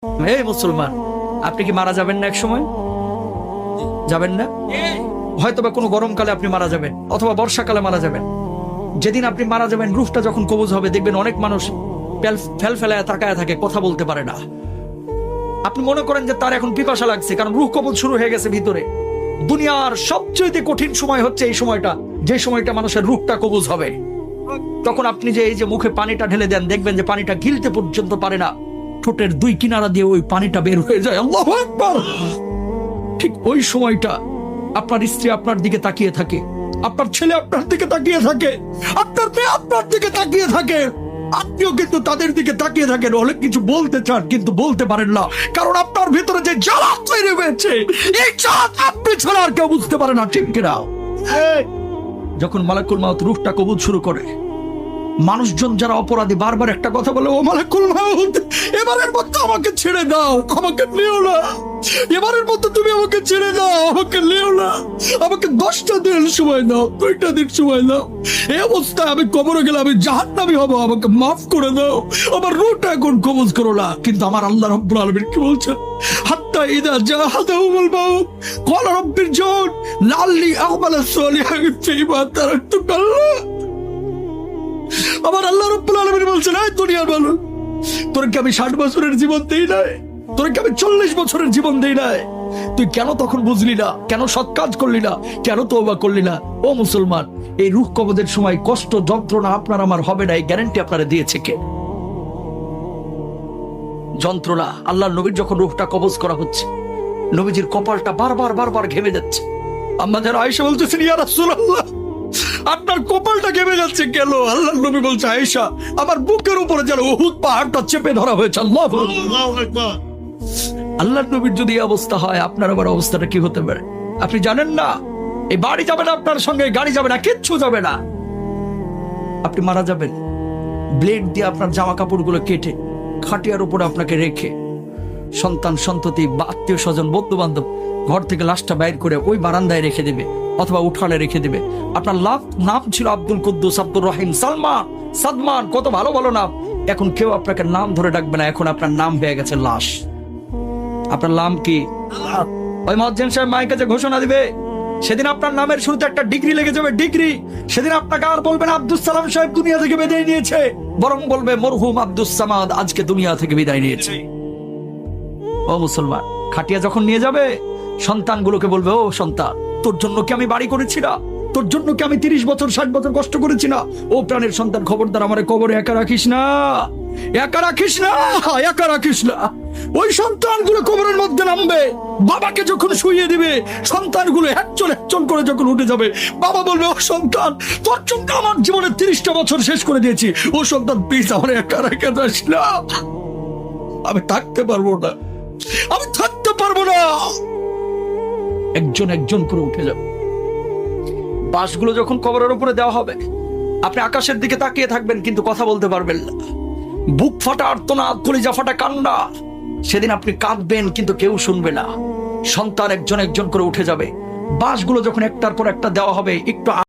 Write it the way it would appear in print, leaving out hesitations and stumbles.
এই মুসলমান, আপনি কি মারা যাবেন না এক সময়? যাবেন না? হয়তোবা কোনো গরমকালে আপনি মারা যাবেন, অথবা বর্ষাকালে মারা যাবেন। যেদিন আপনি মারা যাবেন, রূহটা যখন কবজ হবে, দেখবেন অনেক মানুষ ফেল ফেলায় তাকায় থাকে, কথা বলতে পারে না। আপনি মনে করেন যে তার এখন পিপাসা লাগছে, কারণ রূহ কবজ শুরু হয়ে গেছে ভিতরে। দুনিয়ার সবচেয়ে কঠিন সময় হচ্ছে এই সময়টা, যে সময়টা মানুষের রূহটা কবজ হবে। তখন আপনি যে এই যে মুখে পানিটা ঢেলে দেন, দেখবেন যে পানিটা গিলতে পর্যন্ত পারে না, ঠোঁটের দুই কিনারা দিয়ে ওই পানিটা বের হয়ে যায়। আল্লাহু আকবার। ঠিক ওই সময়টা আপনার স্ত্রী আপনার দিকে তাকিয়ে থাকে, আপনার ছেলে আপনার দিকে তাকিয়ে থাকে, আপনার মেয়ে আপনার দিকে তাকিয়ে থাকে, আপনিও কিন্তু তাদের দিকে তাকিয়ে থাকেন। অনেক কিছু বলতে চান কিন্তু বলতে পারেন না, কারণ আপনার ভিতরে যে জ্বালা তৈরি হয়েছে, এই জ্বালা আপনি ছাড়া আর কেউ বুঝতে পারে না, ঠিক কিনা? যখন মালাকুল মাউত রূহটা কবুল শুরু করে, মানুষজন যারা অপরাধী বারবার একটা কথা বলে, ও মালাকুল মাউত, এবারের মতো আমাকে ছেড়ে দাও, আমাকে নিও না, এবারের মতো তুমি আমাকে ছেড়ে দাও, আমাকে নিও না, আমাকে 10টা দিন সময় দাও, 2টা দিন সময় দাও, এই অবস্থায় আমি কবরে গেলে আমি জাহান্নামী হব, আমাকে মাফ করে দাও, আমার রূহটা এখন কবজ করো না। কিন্তু আমার আল্লাহ রাব্বুল আলামিন কি বলছেন? হাত্তা ইদা জাহাদাহুল মাউত ক্বালা রাব্বিরজিউন লাআল্লি আ'মালা সালিহান ফীমা তারাকতু কাল্লা। আমার আল্লাহ রাব্বুল আলামিন বলছেন, এই দুনিয়ার মানুষ, তোর কি আমি 60 বছরের জীবন দেই নাই? তোর কি আমি 40 বছরের জীবন দেই নাই? তুই কেন তখন বুঝলি না? কেন সৎ কাজ করলি না? কেন তওবা করলি না? ও মুসলমান, এই রূহ কবজের সময় কষ্ট যন্ত্রণা আপনার আমার হবে না, এই গ্যারান্টি আপনারা দিয়েছে কে? যন্ত্রণা। আল্লাহর নবীর যখন রূহটা কবজ করা হচ্ছে, নবীজির কপালটা বারবার ঘেমে যাচ্ছে। আম্মা যারা আয়েশা বলতেছেন, ইয়া রাসূলুল্লাহ, আপনার কপালটা ঘেমে যাচ্ছে কেন? আল্লাহর নবী বলছে, আয়েশা, আমার বুকের উপরে যেন উহুদ পাহাড়টা চেপে ধরা হয়েছে। আল্লাহু আকবার। আল্লাহর নবীর যদি এই অবস্থা হয়, আপনার আবার অবস্থাটা কি হতে পারে? আপনি জানেন না, এই বাড়ি যাবে না আপনার সঙ্গে, গাড়ি যাবে না, কিচ্ছু যাবে না। আপনি মারা যাবেন, ব্লেড দিয়ে আপনার জামা কাপড়গুলো কেটে খাটিয়ার উপরে আপনাকে রেখে, সন্তান সন্ততি বা আত্মীয় স্বজন বন্ধু বান্ধব ঘর থেকে লাশটা বাইর করে ওই বারান্দায় রেখে দেবে, অথবা উঠানে রেখে দেবে। আপনার নাম ছিল আব্দুল কুদ্দুস, আব্দুর রহিম, সালমান, সাদমান, কত ভালো ভালো নাম। এখন কেউ আপনাকে নাম ধরে ডাকবে না, এখন আপনার নাম হয়ে গেছে লাশ। আপনার নাম কি? ওই মুয়াজ্জিন সাহেব মাইকে যে ঘোষণা দিবে, সেদিন আপনার নামের শুরুতে একটা ডিগ্রি লেগে যাবে, ডিগ্রি। সেদিন আপনাকে আর বলবেন আব্দুস সালাম সাহেব দুনিয়া থেকে বিদায় নিয়েছে, বরং বলবে মরহুম আব্দুস সামাদ আজকে দুনিয়া থেকে বিদায় নিয়েছে। ও মুসলমান, খাটিয়া যখন নিয়ে যাবে, সন্তানগুলোকে বলবে, ও সন্তান, তোর জন্য কি আমি বাড়ি করেছি না? তোর জন্য কি আমি 30 বছর 60 বছর কষ্ট করেছি না? ও প্রাণের সন্তান, খবরদার আমারে কবরে একা রাখিস না, একা রাখিস না, একা রাখিস না। ওই সন্তানগুলো কবরের মধ্যে নামবে, বাবাকে যখন শুইয়ে দিবে, সন্তানগুলো একজন করে যখন উঠে যাবে, বাবা বলবে, ও সন্তান, তোর জন্য আমার জীবনের 30টা বছর শেষ করে দিয়েছি, ও সন্তান প্লিজ আমার একা রেখে যাস না, আমি থাকতে পারবো না, আমি থাকতে পারবো না। একজন করে উঠে যাবে। বাঁশগুলো যখন কবরের উপরে দেওয়া হবে, আপনি আকাশের দিকে তাকিয়ে থাকবেন কিন্তু কথা বলতে পারবেন না। বুক ফাটা আর্তনাদ, কলিজা ফাটা কান্না। সেদিন আপনি কাঁদবেন কিন্তু কেউ শুনবে না। সন্তান একজন করে উঠে যাবে। বাঁশগুলো যখন একটার পর একটা দেওয়া হবে, একটু